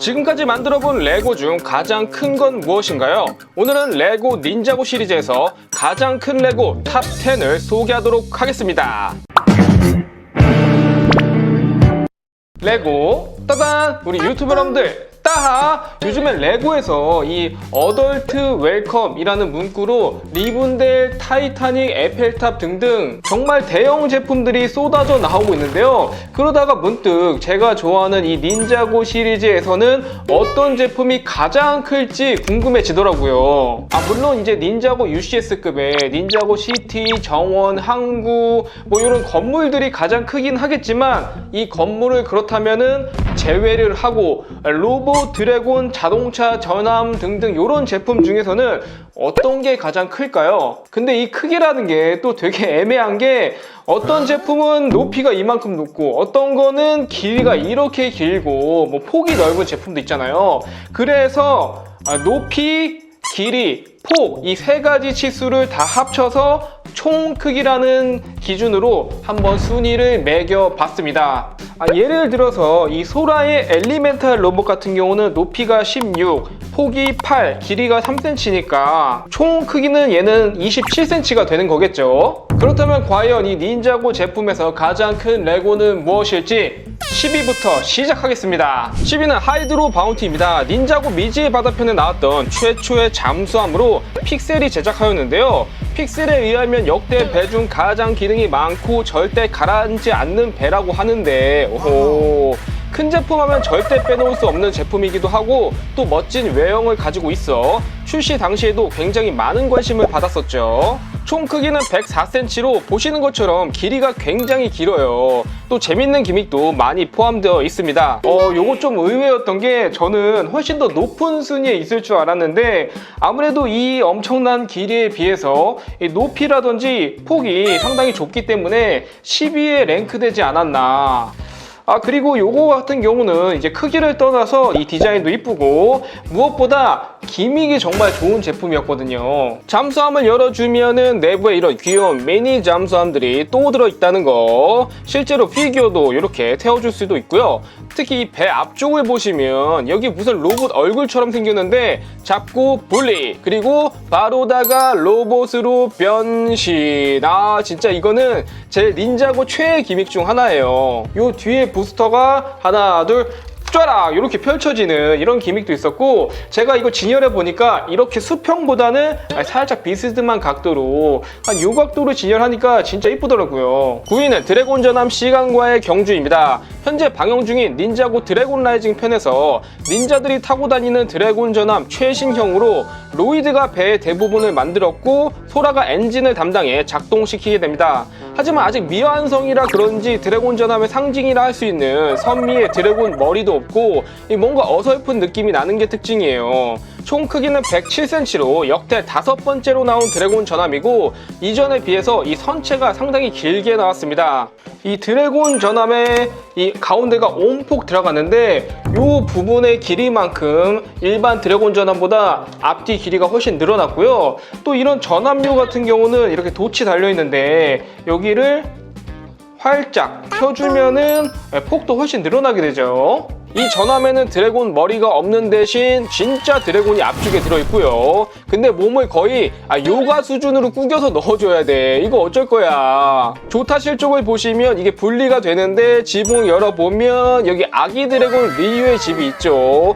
지금까지 만들어본 레고 중 가장 큰 건 무엇인가요? 오늘은 레고 닌자고 시리즈에서 가장 큰 레고 탑 10을 소개하도록 하겠습니다. 레고 따단! 우리 유튜버 여러분들 따하! 요즘엔 레고에서 이 어덜트 웰컴이라는 문구로 리븐델, 타이타닉, 에펠탑 등등 정말 대형 제품들이 쏟아져 나오고 있는데요. 그러다가 문득 제가 좋아하는 이 닌자고 시리즈에서는 어떤 제품이 가장 클지 궁금해지더라고요. 물론 이제 닌자고 UCS급의 닌자고 시티, 정원, 항구 뭐 이런 건물들이 가장 크긴 하겠지만 이 건물을 그렇다면은 제외를 하고 로봇, 드래곤, 자동차, 전함 등등 이런 제품 중에서는 어떤 게 가장 클까요? 근데 이 크기라는 게 또 되게 애매한 게 어떤 제품은 높이가 이만큼 높고 어떤 거는 길이가 이렇게 길고 뭐 폭이 넓은 제품도 있잖아요. 그래서 높이, 길이, 폭 이 세 가지 치수를 다 합쳐서 총 크기라는 기준으로 한번 순위를 매겨봤습니다. 예를 들어서 이 소라의 엘리멘탈 로봇 같은 경우는 높이가 16, 폭이 8, 길이가 3cm니까 총 크기는 얘는 27cm가 되는 거겠죠. 그렇다면 과연 이 닌자고 제품에서 가장 큰 레고는 무엇일지 10위부터 시작하겠습니다. 10위는 하이드로 바운티입니다. 닌자고 미지의 바다편에 나왔던 최초의 잠수함으로 픽셀이 제작하였는데요. 픽셀에 의하면 역대 배 중 가장 기능이 많고 절대 가라앉지 않는 배라고 하는데 큰 제품 하면 절대 빼놓을 수 없는 제품이기도 하고 또 멋진 외형을 가지고 있어 출시 당시에도 굉장히 많은 관심을 받았었죠. 총 크기는 104cm로 보시는 것처럼 길이가 굉장히 길어요. 또 재밌는 기믹도 많이 포함되어 있습니다. 요거 좀 의외였던 게 저는 훨씬 더 높은 순위에 있을 줄 알았는데 아무래도 이 엄청난 길이에 비해서 이 높이라든지 폭이 상당히 좁기 때문에 10위에 랭크되지 않았나. 그리고 요거 같은 경우는 이제 크기를 떠나서 이 디자인도 이쁘고 무엇보다 기믹이 정말 좋은 제품이었거든요. 잠수함을 열어주면은 내부에 이런 귀여운 미니 잠수함들이 또 들어있다는 거, 실제로 피규어도 이렇게 태워줄 수도 있고요. 특히 이 배 앞쪽을 보시면 여기 무슨 로봇 얼굴처럼 생겼는데 잡고 분리, 그리고 바로다가 로봇으로 변신. 진짜 이거는 제 닌자고 최애 기믹 중 하나예요. 요 뒤에 부스터가 하나 둘 쫙 이렇게 펼쳐지는 이런 기믹도 있었고, 제가 이거 진열해 보니까 이렇게 수평보다는 살짝 비스듬한 각도로 한 요 각도로 진열하니까 진짜 이쁘더라고요. 9위는 드래곤 전함 시간과의 경주입니다. 현재 방영 중인 닌자고 드래곤 라이징 편에서 닌자들이 타고 다니는 드래곤 전함 최신형으로 로이드가 배의 대부분을 만들었고 소라가 엔진을 담당해 작동시키게 됩니다. 하지만 아직 미완성이라 그런지 드래곤 전함의 상징이라 할 수 있는 선미의 드래곤 머리도 없고 뭔가 어설픈 느낌이 나는 게 특징이에요. 총 크기는 107cm로 역대 5번째로 나온 드래곤 전함이고 이전에 비해서 이 선체가 상당히 길게 나왔습니다. 이 드래곤 전함의 이 가운데가 온폭 들어갔는데 이 부분의 길이만큼 일반 드래곤 전함보다 앞뒤 길이가 훨씬 늘어났고요. 또 이런 전함류 같은 경우는 이렇게 돛이 달려있는데 여기를 활짝 펴주면은 폭도 훨씬 늘어나게 되죠. 이 전함에는 드래곤 머리가 없는 대신 진짜 드래곤이 앞쪽에 들어있고요. 근데 몸을 거의 요가 수준으로 구겨서 넣어줘야 돼. 이거 어쩔 거야. 조타실 쪽을 보시면 이게 분리가 되는데 지붕 열어보면 여기 아기 드래곤 리유의 집이 있죠.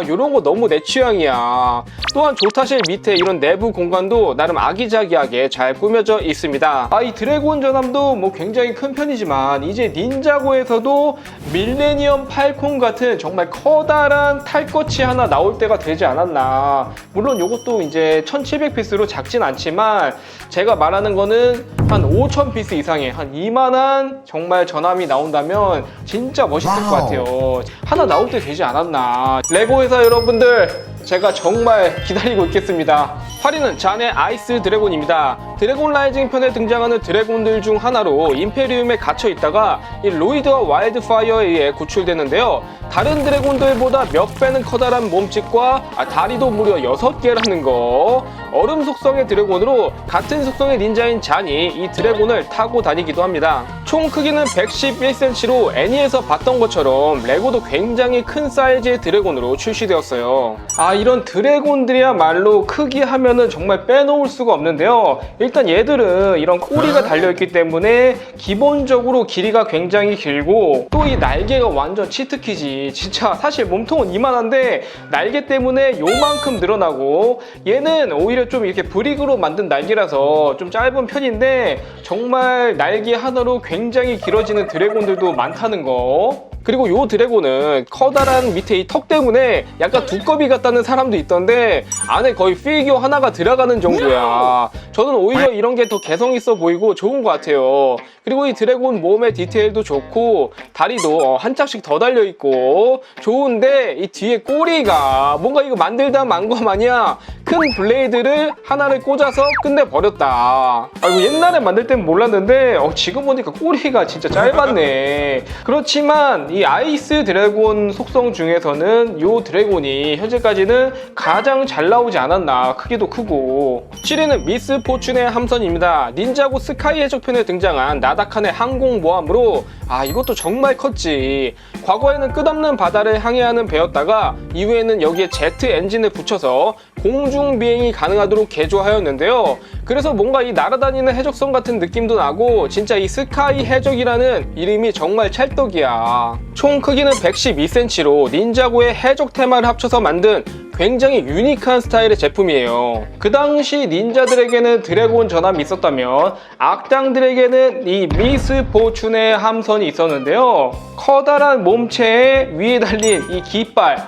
요런 거 너무 내 취향이야. 또한 조타실 밑에 이런 내부 공간도 나름 아기자기하게 잘 꾸며져 있습니다. 이 드래곤 전함도 뭐 굉장히 큰 편이지만 이제 닌자고에서도 밀레니엄 팔콘 같은 정말 커다란 탈것이 하나 나올 때가 되지 않았나. 물론 이것도 이제 1700피스로 작진 않지만 제가 말하는 거는 한 5000피스 이상의 한 이만한 정말 전함이 나온다면 진짜 멋있을 것 같아요. 하나 나올 때 되지 않았나. 레고 회사 여러분들 제가 정말 기다리고 있겠습니다. 8위는 잔의 아이스 드래곤입니다. 드래곤 라이징 편에 등장하는 드래곤들 중 하나로 임페리움에 갇혀 있다가 이 로이드와 와일드파이어에 의해 구출되는데요. 다른 드래곤들보다 몇 배는 커다란 몸집과 다리도 무려 6개라는 거. 얼음 속성의 드래곤으로 같은 속성의 닌자인 잔이 이 드래곤을 타고 다니기도 합니다. 총 크기는 111cm로 애니에서 봤던 것처럼 레고도 굉장히 큰 사이즈의 드래곤으로 출시되었어요. 이런 드래곤들이야말로 크기 하면은 정말 빼놓을 수가 없는데요. 일단 얘들은 이런 꼬리가 달려있기 때문에 기본적으로 길이가 굉장히 길고 또 이 날개가 완전 치트키지. 진짜 사실 몸통은 이만한데 날개 때문에 요만큼 늘어나고, 얘는 오히려 좀 이렇게 브릭으로 만든 날개라서 좀 짧은 편인데 정말 날개 하나로 굉장히 길어지는 드래곤들도 많다는 거. 그리고 요 드래곤은 커다란 밑에 이 턱 때문에 약간 두꺼비 같다는 사람도 있던데 안에 거의 피규어 하나가 들어가는 정도야. 저는 오히려 이런 게 더 개성 있어 보이고 좋은 것 같아요. 그리고 이 드래곤 몸의 디테일도 좋고 다리도 한 짝씩 더 달려있고 좋은데 이 뒤에 꼬리가 뭔가 이거 만들다 만 거 마냥 큰 블레이드를 하나를 꽂아서 끝내버렸다. 이거 옛날에 만들 땐 몰랐는데 지금 보니까 꼬리가 진짜 짧았네. 그렇지만 이 아이스 드래곤 속성 중에서는 이 드래곤이 현재까지는 가장 잘 나오지 않았나. 크기도 크고. 7위는 미스 포춘의 함선입니다. 닌자고 스카이 해적편에 등장한 나다칸의 항공모함으로 이것도 정말 컸지. 과거에는 끝없는 바다를 항해하는 배였다가 이후에는 여기에 제트 엔진을 붙여서 공중 비행이 가능하도록 개조하였는데요. 그래서 뭔가 이 날아다니는 해적선 같은 느낌도 나고 진짜 이 스카이 해적이라는 이름이 정말 찰떡이야. 총 크기는 112cm로 닌자고의 해적 테마를 합쳐서 만든 굉장히 유니크한 스타일의 제품이에요. 그 당시 닌자들에게는 드래곤 전함이 있었다면 악당들에게는 이 미스 포춘의 함선이 있었는데요. 커다란 몸체에 위에 달린 이 깃발,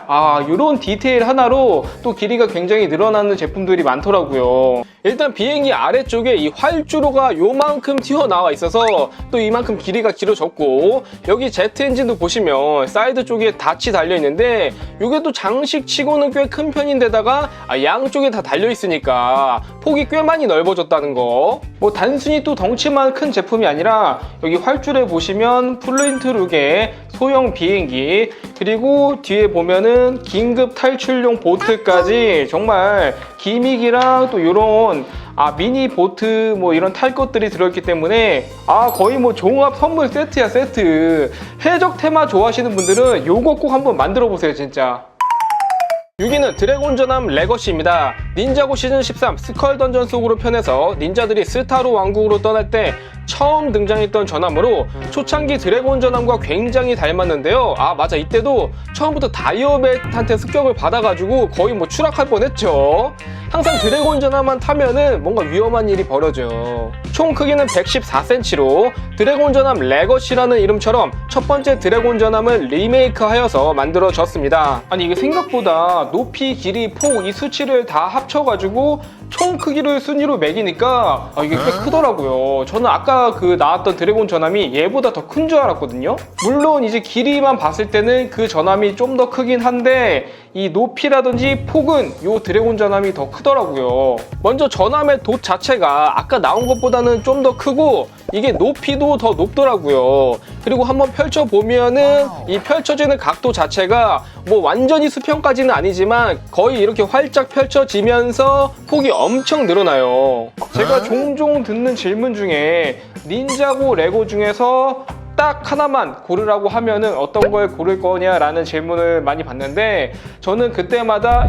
이런 디테일 하나로 또 길이가 굉장히 늘어나는 제품들이 많더라고요. 일단 비행기 아래쪽에 이 활주로가 요만큼 튀어나와 있어서 또 이만큼 길이가 길어졌고, 여기 제트 엔진도 보시면 사이드 쪽에 닷이 달려있는데 이게 또 장식치고는 꽤 큰 편인데다가 양쪽에 다 달려있으니까 폭이 꽤 많이 넓어졌다는 거. 뭐 단순히 또 덩치만 큰 제품이 아니라 여기 활주로에 보시면 플린트룩의 소형 비행기, 그리고 뒤에 보면은 긴급 탈출용 보트까지 정말 기믹이랑 또 이런 미니 보트 뭐 이런 탈 것들이 들어있기 때문에 거의 뭐 종합 선물 세트야, 세트. 해적 테마 좋아하시는 분들은 요거 꼭 한번 만들어 보세요, 진짜. 6위는 드래곤 전함 레거시입니다. 닌자고 시즌 13 스컬 던전 속으로 편해서 닌자들이 스타로 왕국으로 떠날 때 처음 등장했던 전함으로 초창기 드래곤 전함과 굉장히 닮았는데요. 맞아, 이때도 처음부터 다이어벳한테 습격을 받아가지고 거의 뭐 추락할 뻔했죠. 항상 드래곤 전함만 타면은 뭔가 위험한 일이 벌어져요. 총 크기는 114cm로 드래곤 전함 레거시라는 이름처럼 첫 번째 드래곤 전함을 리메이크하여서 만들어졌습니다. 이게 생각보다 높이, 길이, 폭 이 수치를 다 합쳐가지고 총 크기를 순위로 매기니까 이게 꽤 크더라고요. 저는 아까 그 나왔던 드래곤 전함이 얘보다 더 큰 줄 알았거든요. 물론 이제 길이만 봤을 때는 그 전함이 좀 더 크긴 한데 이 높이라든지 폭은 이 드래곤 전함이 더 크더라고요. 먼저 전함의 돛 자체가 아까 나온 것보다는 좀 더 크고 이게 높이도 더 높더라고요. 그리고 한번 펼쳐보면은 이 펼쳐지는 각도 자체가 뭐 완전히 수평까지는 아니지만 거의 이렇게 활짝 펼쳐지면서 폭이 엄청 늘어나요. 제가 종종 듣는 질문 중에 닌자고 레고 중에서 딱 하나만 고르라고 하면은 어떤 걸 고를 거냐라는 질문을 많이 받는데 저는 그때마다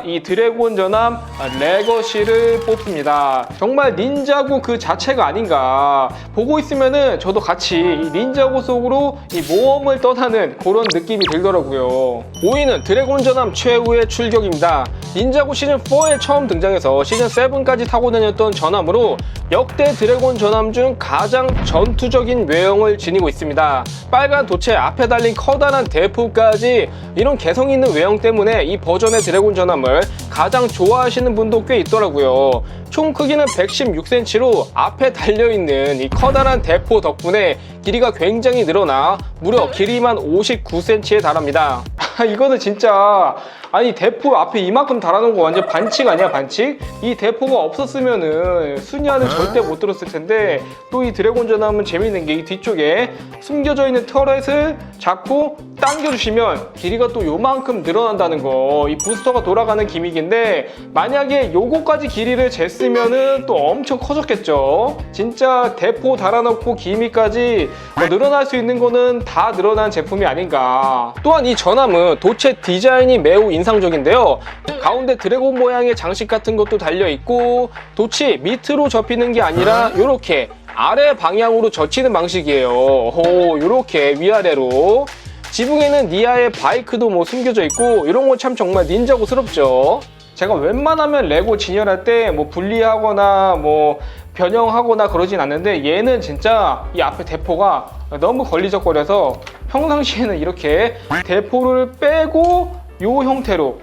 이 드래곤 전함 레거시를 뽑습니다. 정말 닌자고 그 자체가 아닌가. 보고 있으면은 저도 같이 이 닌자고 속으로 이 모험을 떠나는 그런 느낌이 들더라고요. 5위는 드래곤 전함 최후의 출격입니다. 닌자고 시즌4에 처음 등장해서 시즌7까지 타고 다녔던 전함으로 역대 드래곤 전함 중 가장 전투적인 외형을 지니고 있습니다. 빨간 돛에 앞에 달린 커다란 대포까지 이런 개성 있는 외형 때문에 이 버전의 드래곤 전함을 가장 좋아하시는 분도 꽤 있더라고요. 총 크기는 116cm로 앞에 달려있는 이 커다란 대포 덕분에 길이가 굉장히 늘어나 무려 길이만 59cm에 달합니다. 이거는 진짜 아니 대포 앞에 이만큼 달아놓은 거 완전 반칙 아니야 반칙? 이 대포가 없었으면은 순야는 절대 못 들었을 텐데 또 이 드래곤 전함은 재밌는 게 이 뒤쪽에 숨겨져 있는 터렛을 잡고 당겨주시면 길이가 또 요만큼 늘어난다는 거. 이 부스터가 돌아가는 기믹인데 만약에 요거까지 길이를 쟀으면은 또 엄청 커졌겠죠. 진짜 대포 달아놓고 기믹까지 늘어날 수 있는 거는 다 늘어난 제품이 아닌가. 또한 이 전함은 도체 디자인이 매우 인상적인데요. 가운데 드래곤 모양의 장식 같은 것도 달려있고 돛이 밑으로 접히는 게 아니라 이렇게 아래 방향으로 젖히는 방식이에요. 이렇게 위아래로. 지붕에는 니아의 바이크도 뭐 숨겨져 있고 이런 거 참 정말 닌자고스럽죠. 제가 웬만하면 레고 진열할 때 뭐 분리하거나 뭐 변형하거나 그러진 않는데 얘는 진짜 이 앞에 대포가 너무 걸리적거려서 평상시에는 이렇게 대포를 빼고 요 형태로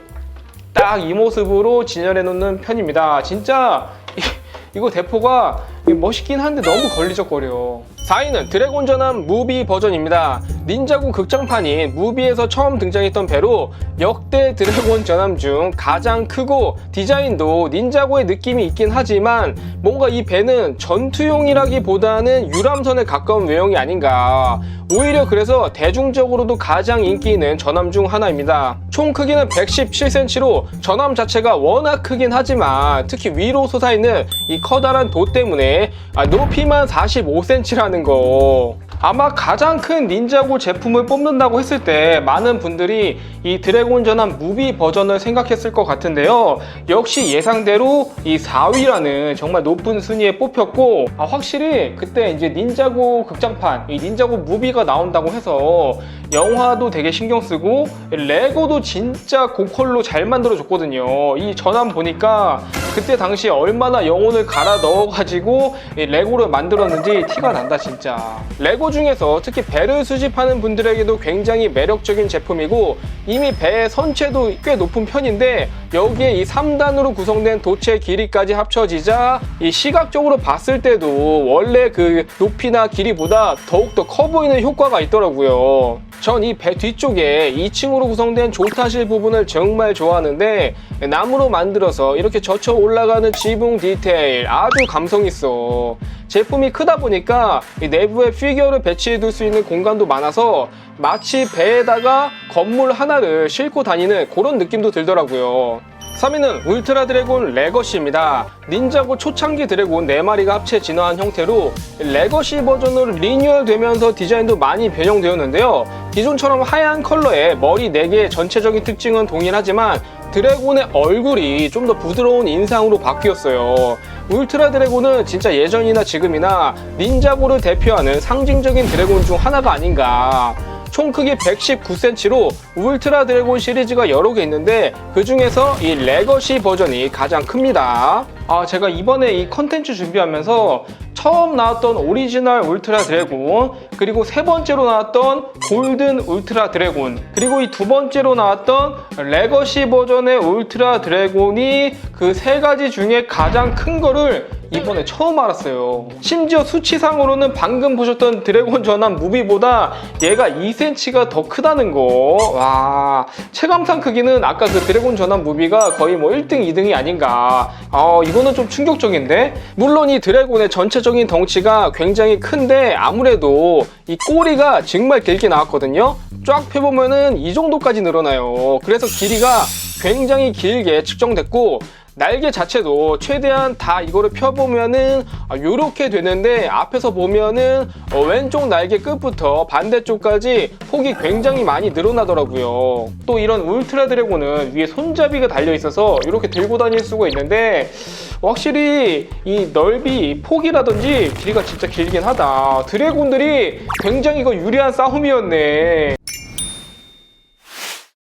딱 이 모습으로 진열해 놓는 편입니다. 진짜 이거 대포가 멋있긴 한데 너무 걸리적거려. 4위는 드래곤 전함 무비 버전입니다. 닌자고 극장판인 무비에서 처음 등장했던 배로 역대 드래곤 전함 중 가장 크고 디자인도 닌자고의 느낌이 있긴 하지만 뭔가 이 배는 전투용이라기보다는 유람선에 가까운 외형이 아닌가. 오히려 그래서 대중적으로도 가장 인기 있는 전함 중 하나입니다. 총 크기는 117cm로 전함 자체가 워낙 크긴 하지만 특히 위로 솟아있는 이 커다란 돛 때문에 높이만 45cm라는 거. 아마 가장 큰 닌자고 제품을 뽑는다고 했을 때 많은 분들이 이 드래곤 전함 무비 버전을 생각했을 것 같은데요. 역시 예상대로 이 4위라는 정말 높은 순위에 뽑혔고 확실히 그때 이제 닌자고 극장판, 이 닌자고 무비가 나온다고 해서 영화도 되게 신경 쓰고 레고도 진짜 고퀄로 잘 만들어줬거든요. 이 전함 보니까 그때 당시에 얼마나 영혼을 갈아 넣어가지고 레고를 만들었는지 티가 난다 진짜. 레고 중에서 특히 배를 수집하는 분들에게도 굉장히 매력적인 제품이고 이미 배의 선체도 꽤 높은 편인데 여기에 이 3단으로 구성된 돛의 길이까지 합쳐지자 이 시각적으로 봤을 때도 원래 그 높이나 길이보다 더욱더 커 보이는 효과가 있더라고요. 전 이 배 뒤쪽에 2층으로 구성된 조타실 부분을 정말 좋아하는데 나무로 만들어서 이렇게 젖혀 올라가는 지붕 디테일 아주 감성 있어. 제품이 크다 보니까 이 내부에 피규어를 배치해둘 수 있는 공간도 많아서 마치 배에다가 건물 하나를 싣고 다니는 그런 느낌도 들더라고요. 3위는 울트라 드래곤 레거시입니다. 닌자고 초창기 드래곤 4마리가 합체 진화한 형태로 레거시 버전으로 리뉴얼 되면서 디자인도 많이 변형되었는데요. 기존처럼 하얀 컬러의 머리 4개의 전체적인 특징은 동일하지만 드래곤의 얼굴이 좀 더 부드러운 인상으로 바뀌었어요. 울트라 드래곤은 진짜 예전이나 지금이나 닌자고를 대표하는 상징적인 드래곤 중 하나가 아닌가. 총 크기 119cm로 울트라 드래곤 시리즈가 여러 개 있는데 그 중에서 이 레거시 버전이 가장 큽니다. 제가 이번에 이 컨텐츠 준비하면서 처음 나왔던 오리지널 울트라 드래곤, 그리고 세 번째로 나왔던 골든 울트라 드래곤, 그리고 이 두 번째로 나왔던 레거시 버전의 울트라 드래곤이 그 세 가지 중에 가장 큰 거를 이번에 처음 알았어요. 심지어 수치상으로는 방금 보셨던 드래곤 전함 무비보다 얘가 2cm가 더 크다는 거. 와, 체감상 크기는 아까 그 드래곤 전함 무비가 거의 뭐 1등, 2등이 아닌가. 이거는 좀 충격적인데? 물론 이 드래곤의 전체적인 덩치가 굉장히 큰데 아무래도 이 꼬리가 정말 길게 나왔거든요. 쫙 펴보면은 이 정도까지 늘어나요. 그래서 길이가 굉장히 길게 측정됐고 날개 자체도 최대한 다 이거를 펴보면은 요렇게 되는데 앞에서 보면은 왼쪽 날개 끝부터 반대쪽까지 폭이 굉장히 많이 늘어나더라고요. 또 이런 울트라 드래곤은 위에 손잡이가 달려 있어서 이렇게 들고 다닐 수가 있는데 확실히 이 넓이, 폭이라든지 길이가 진짜 길긴 하다. 드래곤들이 굉장히 이거 유리한 싸움이었네.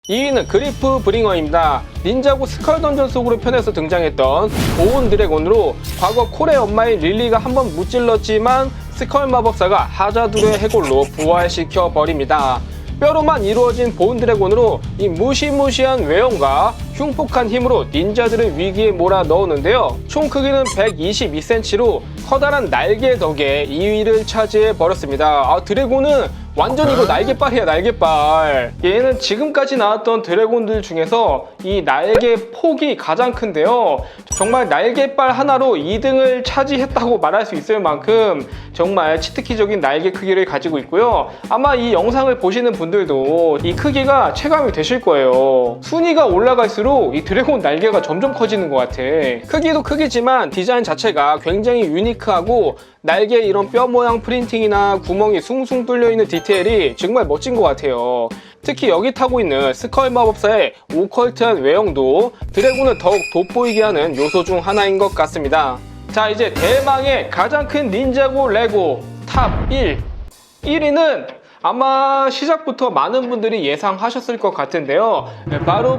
2위는 그리프 브링어입니다. 닌자고 스컬 던전 속으로 편해서 등장했던 보온 드래곤으로 과거 콜의 엄마인 릴리가 한번 무찔렀지만 스컬 마법사가 하자두르의 해골로 부활시켜 버립니다. 뼈로만 이루어진 보온 드래곤으로 이 무시무시한 외형과 흉폭한 힘으로 닌자들을 위기에 몰아 넣었는데요. 총 크기는 122cm로 커다란 날개 덕에 2위를 차지해 버렸습니다. 드래곤은 완전 이거 날개빨이야, 날개빨. 얘는 지금까지 나왔던 드래곤들 중에서 이 날개 폭이 가장 큰데요. 정말 날개빨 하나로 2등을 차지했다고 말할 수 있을 만큼 정말 치트키적인 날개 크기를 가지고 있고요. 아마 이 영상을 보시는 분들도 이 크기가 체감이 되실 거예요. 순위가 올라갈수록 이 드래곤 날개가 점점 커지는 것 같아. 크기도 크기지만 디자인 자체가 굉장히 유니크하고 날개 이런 뼈 모양 프린팅이나 구멍이 숭숭 뚫려 있는 디테일이 정말 멋진 것 같아요. 특히 여기 타고 있는 스컬 마법사의 오컬트한 외형도 드래곤을 더욱 돋보이게 하는 요소 중 하나인 것 같습니다. 자, 이제 대망의 가장 큰 닌자고 레고 탑 1. 1위는 아마 시작부터 많은 분들이 예상하셨을 것 같은데요. 바로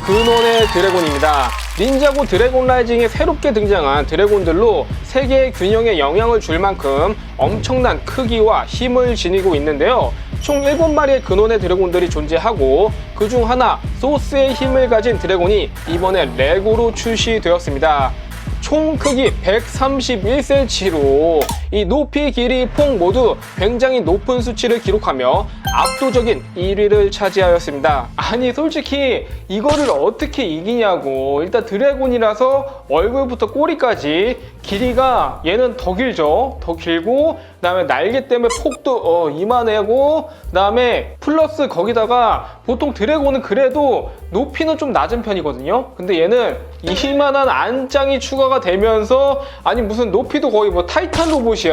근원의 드래곤입니다. 닌자고 드래곤 라이징에 새롭게 등장한 드래곤들로 세계의 균형에 영향을 줄 만큼 엄청난 크기와 힘을 지니고 있는데요. 총 7마리의 근원의 드래곤들이 존재하고 그중 하나 소스의 힘을 가진 드래곤이 이번에 레고로 출시되었습니다. 총 크기 131cm로 이 높이, 길이, 폭 모두 굉장히 높은 수치를 기록하며 압도적인 1위를 차지하였습니다. 아니 솔직히 이거를 어떻게 이기냐고. 일단 드래곤이라서 얼굴부터 꼬리까지 길이가 얘는 더 길죠. 더 길고 그다음에 날개 때문에 폭도 이만하고 그다음에 플러스 거기다가 보통 드래곤은 그래도 높이는 좀 낮은 편이거든요. 근데 얘는 이만한 안장이 추가가 되면서 아니 무슨 높이도 거의 뭐 타이탄 로봇이야.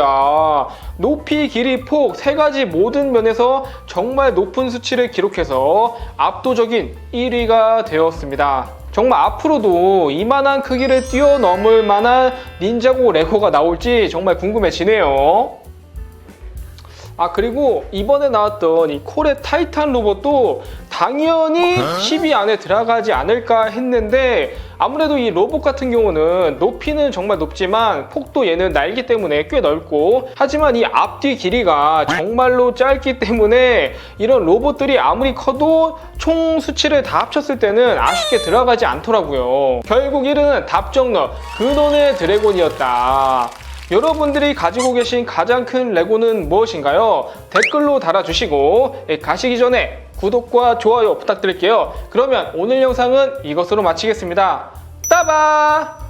높이, 길이, 폭 세 가지 모든 면에서 정말 높은 수치를 기록해서 압도적인 1위가 되었습니다. 정말 앞으로도 이만한 크기를 뛰어넘을 만한 닌자고 레고가 나올지 정말 궁금해지네요. 그리고 이번에 나왔던 이 콜의 타이탄 로봇도 당연히 10위 안에 들어가지 않을까 했는데 아무래도 이 로봇 같은 경우는 높이는 정말 높지만 폭도 얘는 날개 때문에 꽤 넓고 하지만 이 앞뒤 길이가 정말로 짧기 때문에 이런 로봇들이 아무리 커도 총 수치를 다 합쳤을 때는 아쉽게 들어가지 않더라고요. 결국 1위는 답정너 근원의 드래곤이었다. 여러분들이 가지고 계신 가장 큰 레고는 무엇인가요? 댓글로 달아주시고 가시기 전에 구독과 좋아요 부탁드릴게요. 그러면 오늘 영상은 이것으로 마치겠습니다. 따바!